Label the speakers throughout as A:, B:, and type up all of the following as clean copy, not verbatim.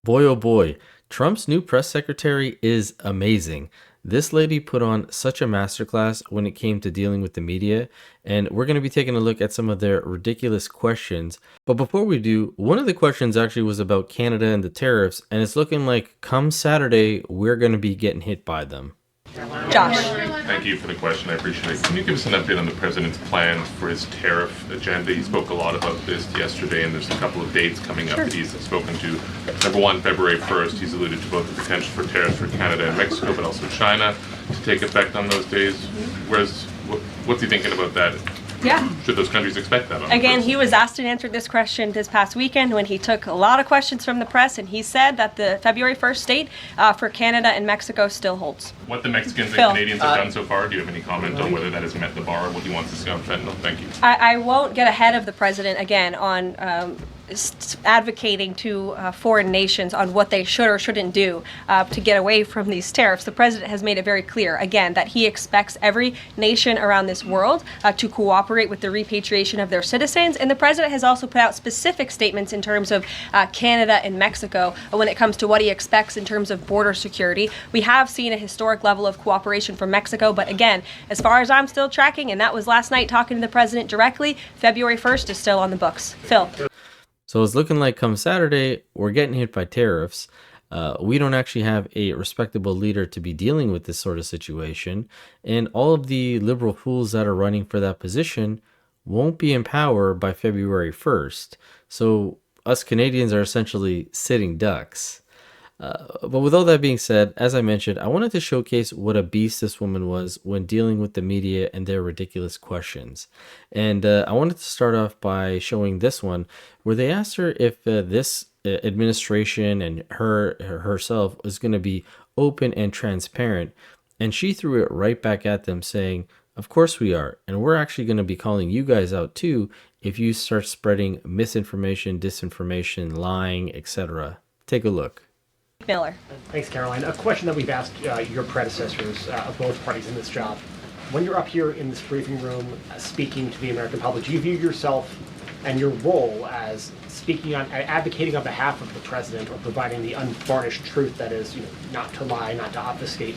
A: Boy, oh boy, Trump's new press secretary is amazing. This lady put on such a masterclass when it came to dealing with the media, and we're going to be taking a look at some of their ridiculous questions. But before we do, one of the questions actually was about Canada and the tariffs, and it's looking like come Saturday, we're going to be getting hit by them.
B: Josh.
C: Thank you for the question. I appreciate it. Can you give us an update on the president's plans for his tariff agenda? He spoke a lot about this yesterday, and there's a couple of dates coming up that he's spoken to. Number one, February 1st, he's alluded to both the potential for tariffs for Canada and Mexico, but also China to take effect on those days. What's he thinking about that?
B: Yeah.
C: Should those countries expect that?
B: Again, he was asked and answered this question this past weekend when he took a lot of questions from the press, and he said that the February 1st date for Canada and Mexico still holds.
C: What the Mexicans and Canadians have done so far, do you have any comment on whether that has met the bar, what he wants to see on fentanyl? Thank you.
B: I won't get ahead of the president again on advocating to foreign nations on what they should or shouldn't do to get away from these tariffs. The president has made it very clear, again, that he expects every nation around this world to cooperate with the repatriation of their citizens. And the president has also put out specific statements in terms of Canada and Mexico when it comes to what he expects in terms of border security. We have seen a historic level of cooperation from Mexico, but again, as far as I'm still tracking, and that was last night talking to the president directly, February 1st is still on the books. Phil.
A: So it's looking like come Saturday, we're getting hit by tariffs. We don't actually have a respectable leader to be dealing with this sort of situation. And all of the liberal fools that are running for that position won't be in power by February 1st. So us Canadians are essentially sitting ducks. But with all that being said, as I mentioned, I wanted to showcase what a beast this woman was when dealing with the media and their ridiculous questions. And I wanted to start off by showing this one where they asked her if this administration and herself was going to be open and transparent. And she threw it right back at them saying, of course we are. And we're actually going to be calling you guys out too if you start spreading misinformation, disinformation, lying, etc. Take a look.
B: Miller.
D: Thanks, Caroline. A question that we've asked your predecessors of both parties in this job. When you're up here in this briefing room speaking to the American public, do you view yourself and your role as speaking on, advocating on behalf of the president or providing the unvarnished truth that is, not to lie, not to obfuscate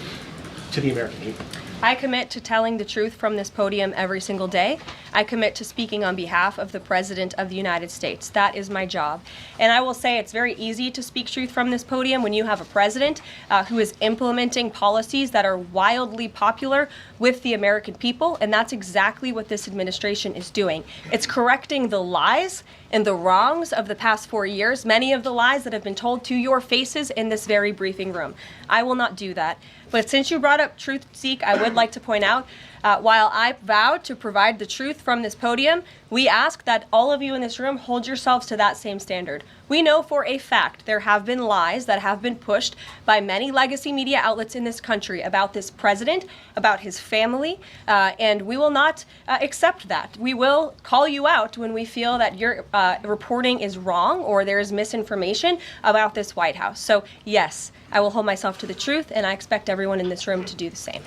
D: to the American people?
B: I commit to telling the truth from this podium every single day. I commit to speaking on behalf of the President of the United States. That is my job. And I will say it's very easy to speak truth from this podium when you have a president who is implementing policies that are wildly popular with the American people. And that's exactly what this administration is doing. It's correcting the lies and the wrongs of the past 4 years, many of the lies that have been told to your faces in this very briefing room. I will not do that. But since you brought up Truth Seek, I would like to point out, while I vowed to provide the truth from this podium, we ask that all of you in this room hold yourselves to that same standard. We know for a fact there have been lies that have been pushed by many legacy media outlets in this country about this president, about his family, and we will not accept that. We will call you out when we feel that your reporting is wrong or there is misinformation about this White House. So yes, I will hold myself to the truth, and I expect everyone in this room to do the same.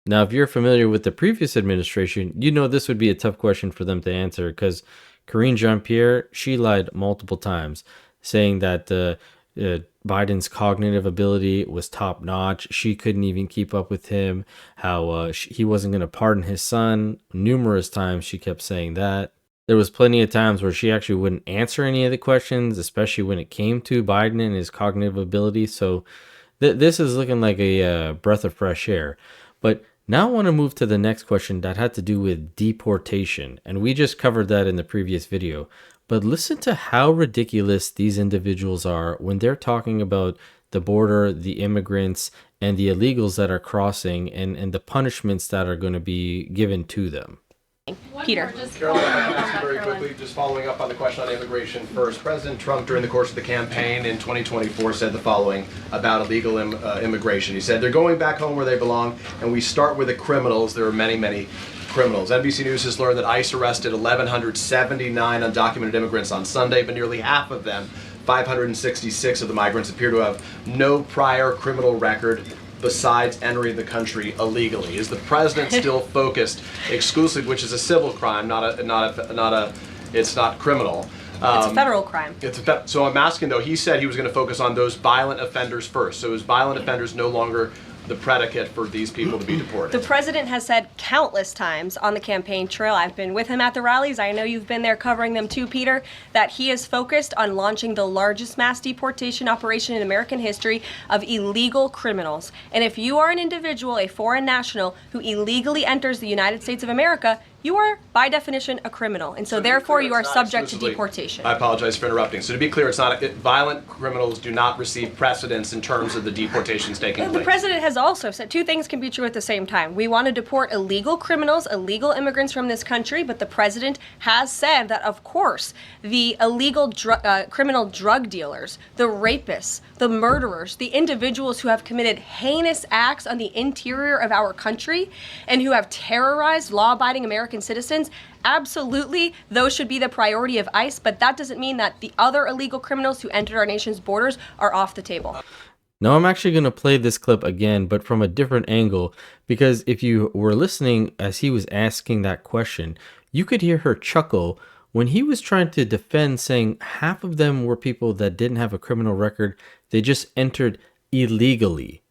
A: Now, if you're familiar with the previous administration, you know this would be a tough question for them to answer because Karine Jean-Pierre, she lied multiple times, saying that Biden's cognitive ability was top-notch. She couldn't even keep up with him, how he wasn't going to pardon his son. Numerous times she kept saying that. There was plenty of times where she actually wouldn't answer any of the questions, especially when it came to Biden and his cognitive ability. So this is looking like a breath of fresh air. But now I want to move to the next question that had to do with deportation. And we just covered that in the previous video. But listen to how ridiculous these individuals are when they're talking about the border, the immigrants, and the illegals that are crossing and the punishments that are going to be given to them.
B: Peter.
E: Caroline, if I can ask you very quickly, just following up on the question on immigration first. President Trump, during the course of the campaign in 2024, said the following about illegal immigration. He said, they're going back home where they belong, and we start with the criminals. There are many, many criminals. NBC News has learned that ICE arrested 1,179 undocumented immigrants on Sunday, but nearly half of them, 566 of the migrants, appear to have no prior criminal record besides entering the country illegally. Is the president still focused exclusively, which is a civil crime, it's not criminal,
B: It's a federal crime.
E: So I'm asking, though, he said he was going to focus on those violent offenders first. So is violent offenders no longer the predicate for these people to be deported?
B: The president has said countless times on the campaign trail, I've been with him at the rallies, I know you've been there covering them too, Peter, that he is focused on launching the largest mass deportation operation in American history of illegal criminals. And if you are an individual, a foreign national, who illegally enters the United States of America, you are, by definition, a criminal. And so therefore, you are subject to deportation.
E: I apologize for interrupting. So to be clear, it's not violent criminals do not receive precedence in terms of the deportations taking place.
B: The president has also said two things can be true at the same time. We want to deport illegal criminals, illegal immigrants from this country, but the president has said that, of course, the illegal criminal drug dealers, the rapists, the murderers, the individuals who have committed heinous acts on the interior of our country and who have terrorized law-abiding American citizens, absolutely, those should be the priority of ICE, but that doesn't mean that the other illegal criminals who entered our nation's borders are off the table.
A: Now I'm actually going to play this clip again, but from a different angle, because if you were listening as he was asking that question, you could hear her chuckle when he was trying to defend, saying half of them were people that didn't have a criminal record, they just entered illegally.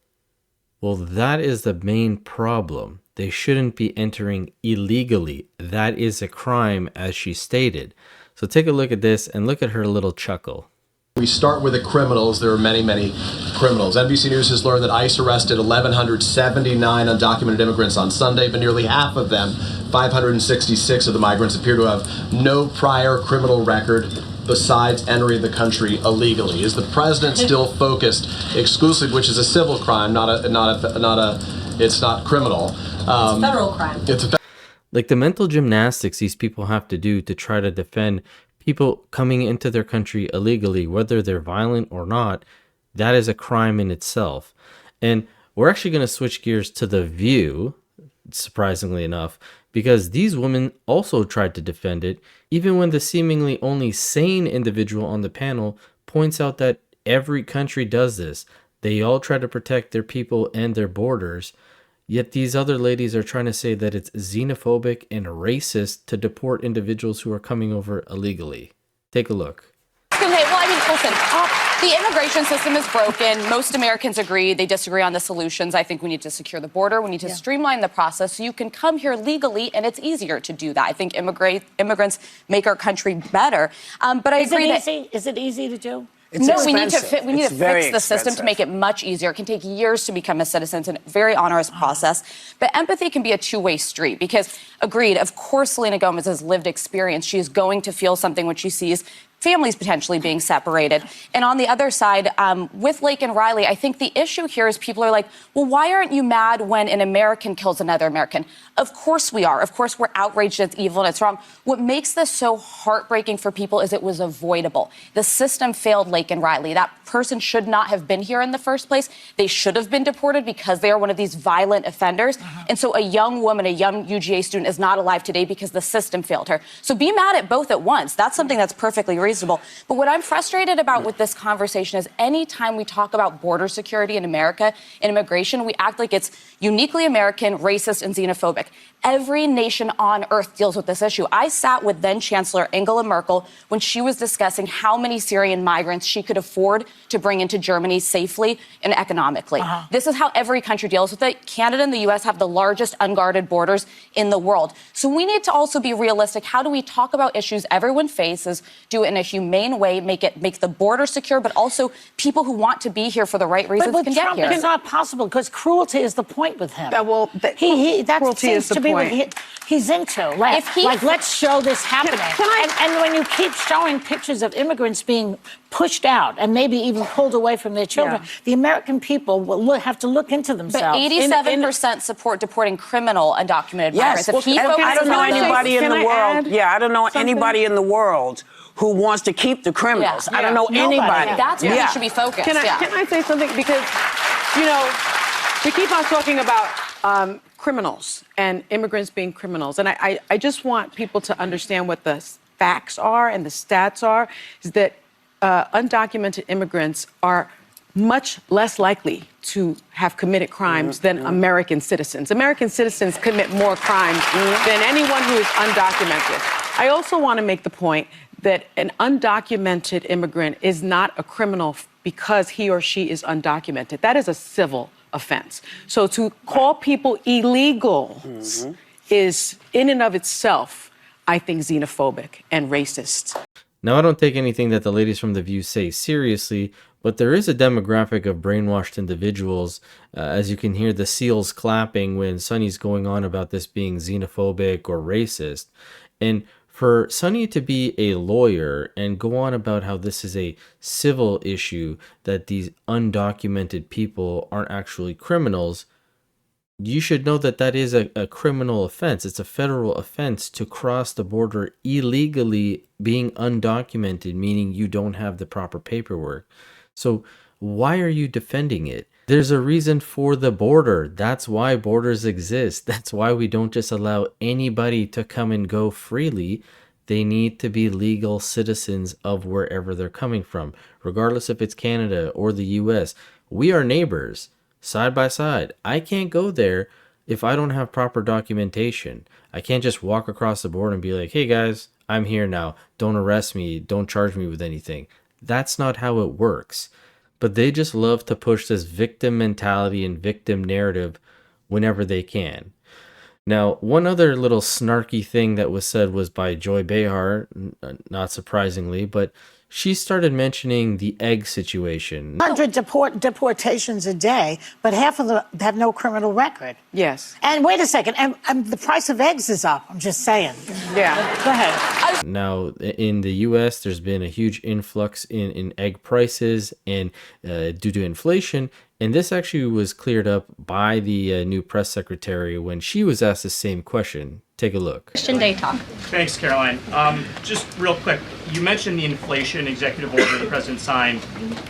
A: Well, that is the main problem. They shouldn't be entering illegally. That is a crime, as she stated. So take a look at this and look at her little chuckle.
E: We start with the criminals. There are many, many criminals. NBC News has learned that ICE arrested 1,179 undocumented immigrants on Sunday, but nearly half of them, 566 of the migrants, appear to have no prior criminal record besides entering the country illegally. Is the president still focused exclusively, which is a civil crime, it's not criminal.
B: It's a federal crime.
A: Like the mental gymnastics these people have to do to try to defend people coming into their country illegally, whether they're violent or not, that is a crime in itself. And we're actually going to switch gears to The View, surprisingly enough, because these women also tried to defend it, even when the seemingly only sane individual on the panel points out that every country does this. They all try to protect their people and their borders, yet these other ladies are trying to say that it's xenophobic and racist to deport individuals who are coming over illegally. Take a look.
F: Okay, well, I mean, listen, the immigration system is broken. Most Americans agree. They disagree on the solutions. I think we need to secure the border. We need to streamline the process so you can come here legally, and it's easier to do that. I think immigrants make our country better. But I agree that...
G: Is it easy to do?
F: We need to fix the system to make it much easier. It can take years to become a citizen. It's a very onerous process. But empathy can be a two-way street because, agreed, of course Selena Gomez has lived experience. She is going to feel something when she sees families potentially being separated. And on the other side, with Lake and Riley, I think the issue here is people are like, well, why aren't you mad when an American kills another American? Of course we are. Of course we're outraged, it's evil, and it's wrong. What makes this so heartbreaking for people is it was avoidable. The system failed Lake and Riley. That person should not have been here in the first place. They should have been deported because they are one of these violent offenders. And so a young woman, a young UGA student is not alive today because the system failed her. So be mad at both at once. That's something that's perfectly reasonable. But what I'm frustrated about with this conversation is anytime we talk about border security in America and immigration, we act like it's uniquely American, racist, and xenophobic. Every nation on earth deals with this issue. I sat with then Chancellor Angela Merkel when she was discussing how many Syrian migrants she could afford to bring into Germany safely and economically. This is how every country deals with it. Canada and the U.S. have the largest unguarded borders in the world. So we need to also be realistic. How do we talk about issues everyone faces, do it in a humane way, make the border secure, but also people who want to be here for the right reasons can get here?
G: It's not possible because cruelty is the point with him. That
H: cruelty
G: seems
H: is the
G: to be
H: point.
G: what he's into. Like, let's show this happening. And when you keep showing pictures of immigrants being pushed out and maybe even pulled away from their children, the American people will have to look into themselves.
F: But 87% support deporting criminal undocumented migrants.
H: Yes, I don't know anybody in the world. I don't know anybody in the world who wants to keep the criminals. I don't know anybody.
F: That's where we should be focused.
H: Can I say something? Because, we keep on talking about criminals and immigrants being criminals. And I just want people to understand what the facts are and the stats are, is that undocumented immigrants are much less likely to have committed crimes than American citizens. American citizens commit more crimes than anyone who is undocumented. I also want to make the point that an undocumented immigrant is not a criminal because he or she is undocumented. That is a civil offense. So to call people illegals is, in and of itself, I think, xenophobic and racist.
A: Now, I don't take anything that the ladies from The View say seriously, but there is a demographic of brainwashed individuals. As you can hear the seals clapping when Sonny's going on about this being xenophobic or racist. And for Sonny to be a lawyer and go on about how this is a civil issue, that these undocumented people aren't actually criminals, you should know that that is a criminal offense. It's a federal offense to cross the border illegally, being undocumented, meaning you don't have the proper paperwork. So why are you defending it? There's a reason for the border. That's why borders exist. That's why we don't just allow anybody to come and go freely. They need to be legal citizens of wherever they're coming from, regardless if it's Canada or the US. We are neighbors, side by side. I can't go there if I don't have proper documentation. I can't just walk across the border and be like, hey guys, I'm here now. Don't arrest me. Don't charge me with anything. That's not how it works. But they just love to push this victim mentality and victim narrative whenever they can. Now, one other little snarky thing that was said was by Joy Behar, not surprisingly, but she started mentioning the egg situation.
G: 100 deportations a day, but half of them have no criminal record.
H: Yes.
G: And wait a second, and the price of eggs is up. I'm just saying.
H: Yeah.
G: Go ahead.
A: Now, in the U.S., there's been a huge influx in egg prices and due to inflation. And this actually was cleared up by the new press secretary when she was asked the same question. Take a look.
B: Christian Day talk.
I: Thanks, Caroline. Just real quick, you mentioned the inflation executive order the president signed,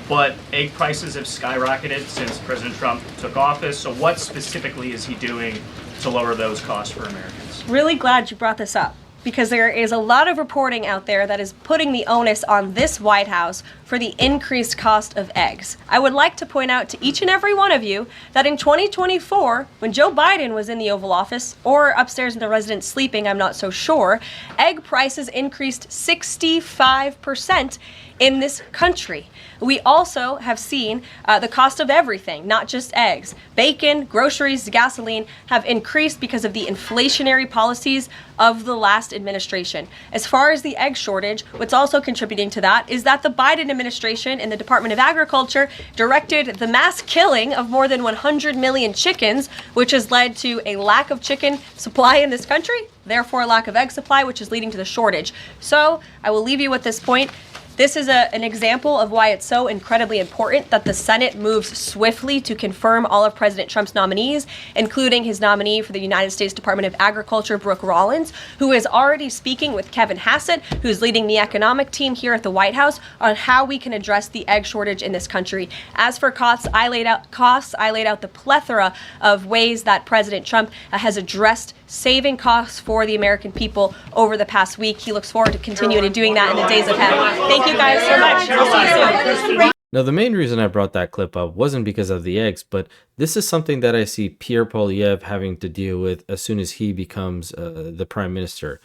I: but egg prices have skyrocketed since President Trump took office. So what specifically is he doing to lower those costs for Americans?
B: Really glad you brought this up, because there is a lot of reporting out there that is putting the onus on this White House for the increased cost of eggs. I would like to point out to each and every one of you that in 2024, when Joe Biden was in the Oval Office, or upstairs in the residence sleeping, I'm not so sure, egg prices increased 65% in this country. We also have seen the cost of everything, not just eggs. Bacon, groceries, gasoline have increased because of the inflationary policies of the last administration. As far as the egg shortage, what's also contributing to that is that the Biden administration and the Department of Agriculture directed the mass killing of more than 100 million chickens, which has led to a lack of chicken supply in this country, therefore a lack of egg supply, which is leading to the shortage. So I will leave you with this point. This is an example of why it's so incredibly important that the Senate moves swiftly to confirm all of President Trump's nominees, including his nominee for the United States Department of Agriculture, Brooke Rollins, who is already speaking with Kevin Hassett, who's leading the economic team here at the White House, on how we can address the egg shortage in this country. As for costs, I laid out the plethora of ways that President Trump has addressed saving costs for the American people over the past week. He looks forward to continuing to doing that in the days ahead. Thank you guys so much. We'll see you soon.
A: Now, the main reason I brought that clip up wasn't because of the eggs, but this is something that I see Pierre Poilievre having to deal with as soon as he becomes the prime minister.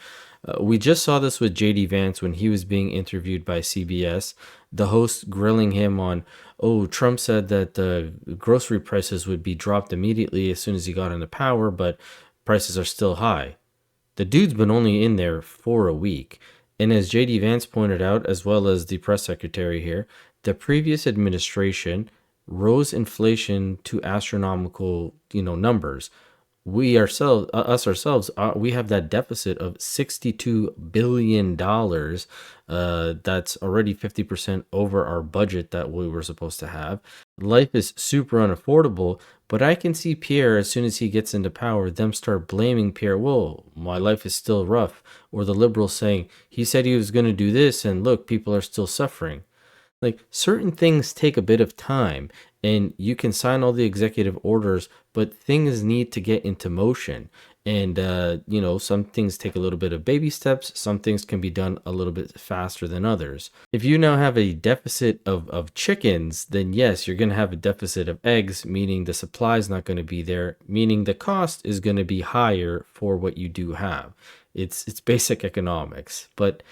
A: We just saw this with J.D. Vance when he was being interviewed by CBS. The host grilling him on, oh, Trump said that the grocery prices would be dropped immediately as soon as he got into power, but prices are still high. The dude's been only in there for a week. And as J.D. Vance pointed out, as well as the press secretary here, the previous administration rose inflation to astronomical, numbers. We ourselves, we have that deficit of $62 billion. That's already 50% over our budget that we were supposed to have. Life is super unaffordable, but I can see Pierre, as soon as he gets into power, them start blaming Pierre. Whoa, my life is still rough. Or the liberals saying, he said he was going to do this, and look, people are still suffering. Like, certain things take a bit of time, and you can sign all the executive orders, but things need to get into motion. And, some things take a little bit of baby steps. Some things can be done a little bit faster than others. If you now have a deficit of chickens, then yes, you're going to have a deficit of eggs, meaning the supply is not going to be there, meaning the cost is going to be higher for what you do have. It's basic economics. But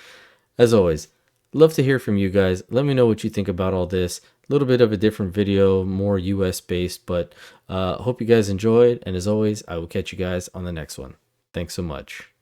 A: As always, love to hear from you guys. Let me know what you think about all this. A little bit of a different video, more US based, but hope you guys enjoyed. And as always, I will catch you guys on the next one. Thanks so much.